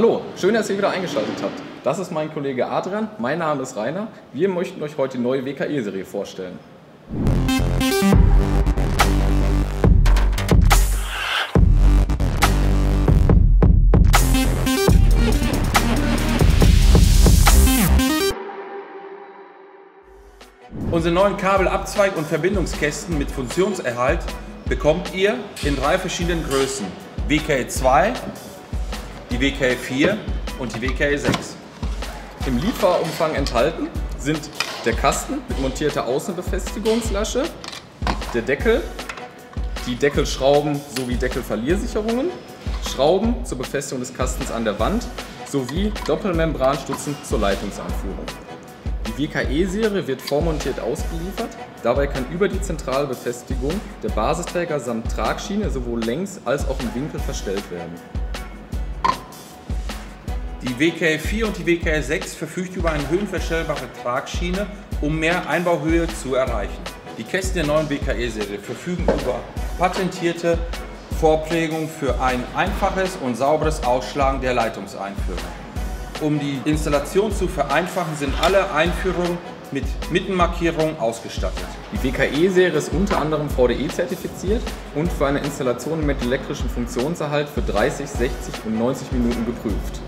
Hallo, schön, dass ihr wieder eingeschaltet habt. Das ist mein Kollege Adrian, mein Name ist Rainer. Wir möchten euch heute die neue WKE-Serie vorstellen. Unsere neuen Kabelabzweig- und Verbindungskästen mit Funktionserhalt bekommt ihr in 3 verschiedenen Größen. WKE 2, die WKE 4 und die WKE 6. Im Lieferumfang enthalten sind der Kasten mit montierter Außenbefestigungslasche, der Deckel, die Deckelschrauben sowie Deckelverliersicherungen, Schrauben zur Befestigung des Kastens an der Wand sowie Doppelmembranstutzen zur Leitungsanführung. Die WKE-Serie wird vormontiert ausgeliefert. Dabei kann über die zentrale Befestigung der Basisträger samt Tragschiene sowohl längs als auch im Winkel verstellt werden. Die WKE 4 und die WKE 6 verfügt über eine höhenverstellbare Tragschiene, um mehr Einbauhöhe zu erreichen. Die Kästen der neuen WKE-Serie verfügen über patentierte Vorprägung für ein einfaches und sauberes Ausschlagen der Leitungseinführung. Um die Installation zu vereinfachen, sind alle Einführungen mit Mittenmarkierung ausgestattet. Die WKE-Serie ist unter anderem VDE zertifiziert und für eine Installation mit elektrischem Funktionserhalt für 30, 60 und 90 Minuten geprüft.